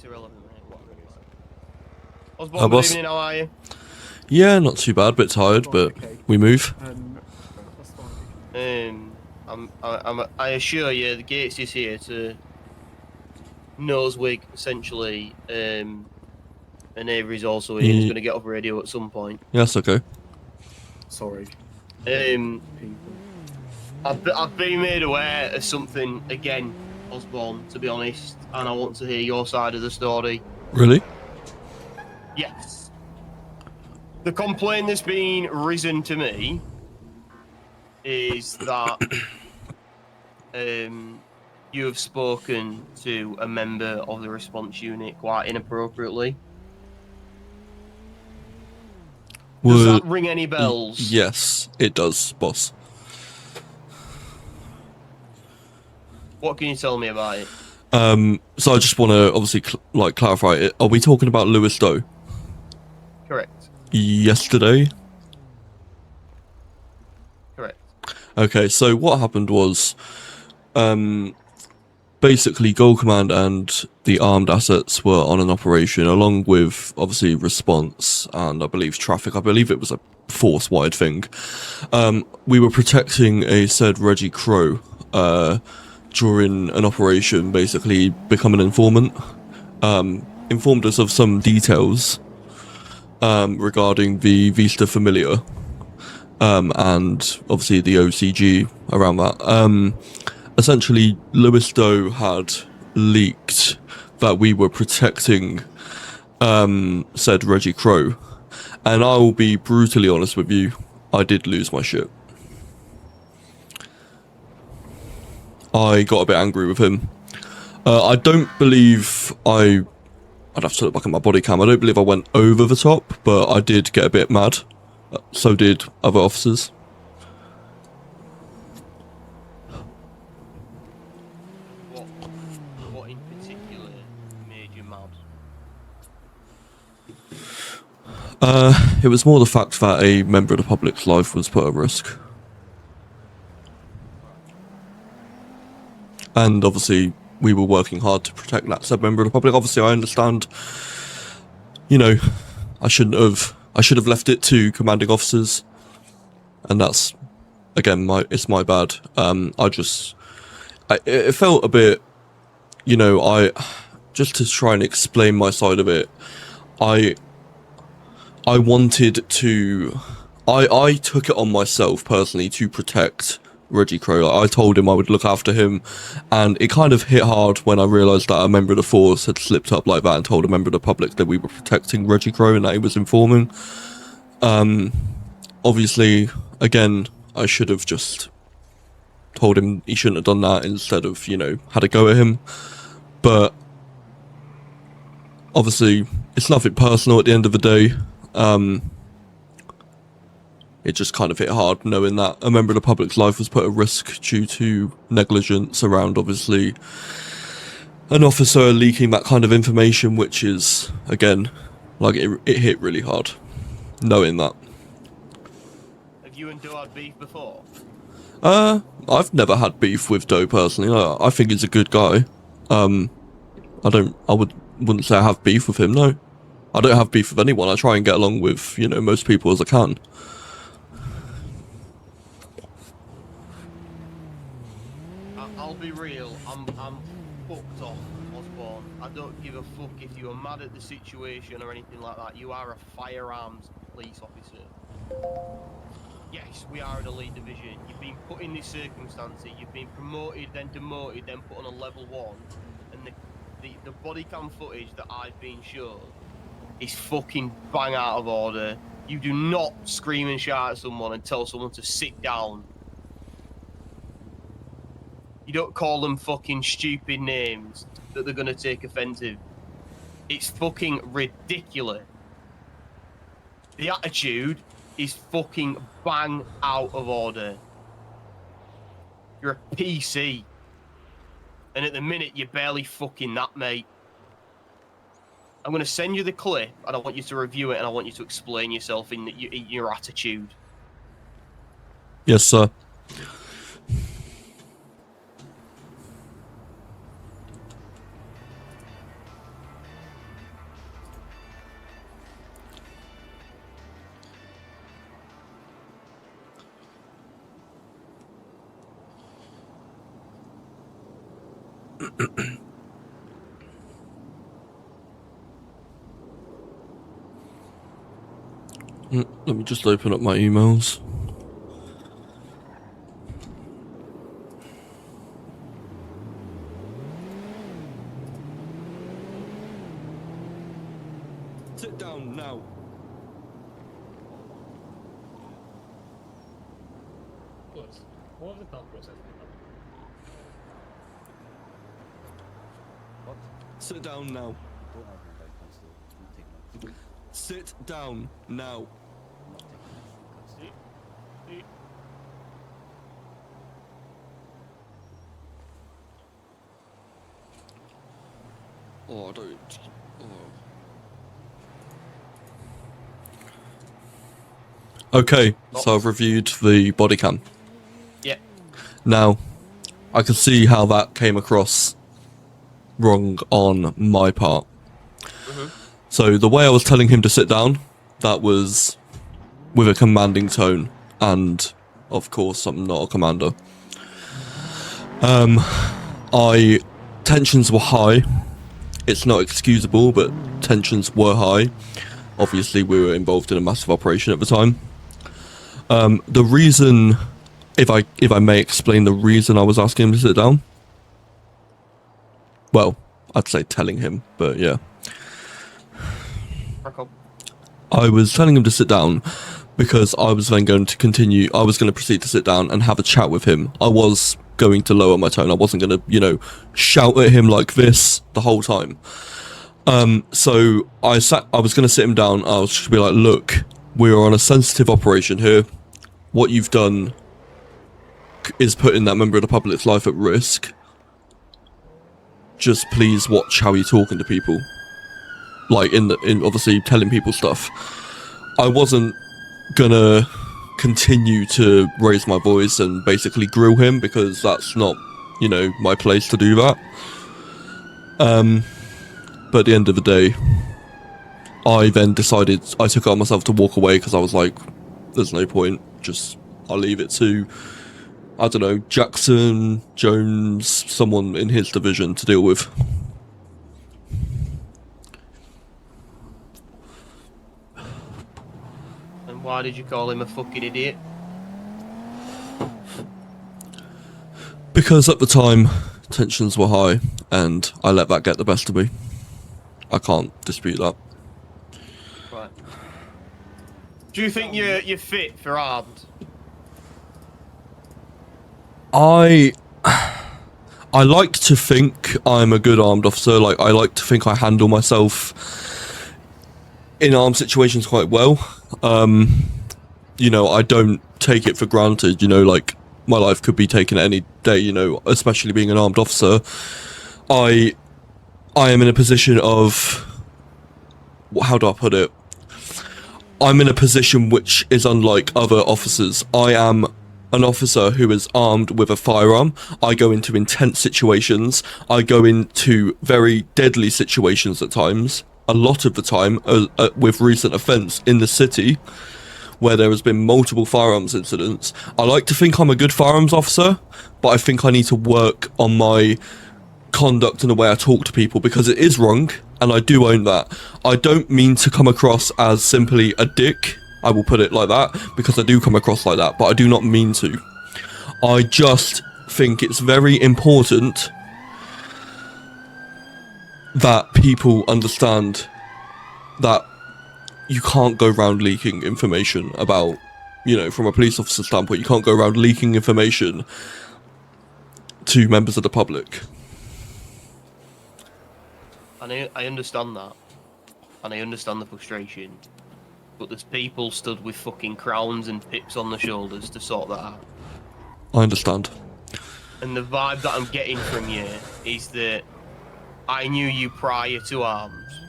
It's irrelevant, mate. Whatever it is. Osborne, good boss. evening. How are you? Yeah, not too bad. Bit tired, but we move. I assure you, the Gates is here to nosewig, essentially. And Avery's also here. He's going to get off radio at some point. Yes, okay. Sorry. I've been made aware of something again, Osborne, to be honest, and I want to hear your side of the story. Really? Yes. The complaint that's been risen to me is that you have spoken to a member of the response unit quite inappropriately. Does that ring any bells? Yes, it does, boss. What can you tell me about it? So I just want to obviously clarify it. Are we talking about Lewis Doe? Correct. Yesterday? Correct. Okay, so what happened was, basically Gold Command and the armed assets were on an operation along with obviously response and I believe traffic. I believe it was a force-wide thing. We were protecting a said Reggie Crow, during an operation, basically become an informant. Informed us of some details regarding the Vista Familia and obviously the OCG around that. Essentially, Lewis Doe had leaked that we were protecting said Reggie Crow, and I will be brutally honest with you, I did lose my shit. I got a bit angry with him. I don't believe I'd have to look back at my body cam. I don't believe I went over the top, but I did get a bit mad. So did other officers. What in particular made you mad? It was more the fact that a member of the public's life was put at risk. And obviously, we were working hard to protect that said member of the public. Obviously, I understand, you know, I should have left it to commanding officers. And that's, again, it's my bad. It felt a bit, you know, just to try and explain my side of it, I wanted to, I took it on myself personally to protect Reggie Crow. I told him I would look after him, and it kind of hit hard when I realised that a member of the force had slipped up like that and told a member of the public that we were protecting Reggie Crow and that he was informing. Obviously, again, I should have just told him he shouldn't have done that instead of, you know, had a go at him. But obviously, it's nothing personal at the end of the day. It just kind of hit hard knowing that a member of the public's life was put at risk due to negligence around, obviously, an officer leaking that kind of information, which is, again, like, it hit really hard, knowing that. Have you and Doe had beef before? I've never had beef with Doe personally. I think he's a good guy. I wouldn't say I have beef with him, no. I don't have beef with anyone. I try and get along with, you know, most people as I can. I'll be real, I'm fucked off, Osborne. I don't give a fuck if you are mad at the situation or anything like that. You are a firearms police officer. Yes, we are in a lead division. You've been put in this circumstance. You've been promoted, then demoted, then put on a level 1. And the body cam footage that I've been shown is fucking bang out of order. You do not scream and shout at someone and tell someone to sit down. You don't call them fucking stupid names that they're going to take offensive. It's fucking ridiculous. The attitude is fucking bang out of order. You're a PC. And at the minute, you're barely fucking that, mate. I'm going to send you the clip, and I want you to review it, and I want you to explain yourself in your attitude. Yes, sir. Let me just open up my emails. Sit down now. What was the thought process? What? Sit down now. Don't argue about Constable. Don't take my Sit down now. I'm not taking my Constable. See? Oh, I don't. Okay, so I've reviewed the body cam. Yeah. Now, I can see how that came across wrong on my part. So the way I was telling him to sit down, that was with a commanding tone, and of course I'm not a commander. Tensions were high. It's not excusable, but tensions were high. Obviously, we were involved in a massive operation at the time. The reason, if I may explain the reason I was asking him to sit down. Well, I'd say telling him, but yeah. I was telling him to sit down because I was then going to continue. I was going to proceed to sit down and have a chat with him. I was going to lower my tone. I wasn't going to, shout at him like this the whole time. So I was going to sit him down. I was just be like, look, we are on a sensitive operation here. What you've done is putting that member of the public's life at risk. Just please watch how you're talking to people. Like in obviously telling people stuff. I wasn't gonna continue to raise my voice and basically grill him because that's not, my place to do that. But at the end of the day, I then decided I took it on myself to walk away because I was like, there's no point. I'll leave it to, I don't know, Jackson, Jones, someone in his division to deal with. And why did you call him a fucking idiot? Because at the time, tensions were high, and I let that get the best of me. I can't dispute that. Right. Do you think you're fit for armed? I like to think I'm a good armed officer. Like, I like to think I handle myself in armed situations quite well. I don't take it for granted, like, my life could be taken any day, especially being an armed officer. I am in a position of, how do I put it? I'm in a position which is unlike other officers. I am an officer who is armed with a firearm. I go into intense situations. I go into very deadly situations at times. A lot of the time, with recent offence in the city, where there has been multiple firearms incidents. I like to think I'm a good firearms officer, but I think I need to work on my conduct and the way I talk to people because it is wrong, and I do own that. I don't mean to come across as simply a dick. I will put it like that because I do come across like that, but I do not mean to. I just think it's very important that people understand that you can't go around leaking information about, from a police officer standpoint, you can't go around leaking information to members of the public. And I understand that. And I understand the frustration. But there's people stood with fucking crowns and pips on the shoulders to sort that out. I understand. And the vibe that I'm getting from you is that I knew you prior to arms.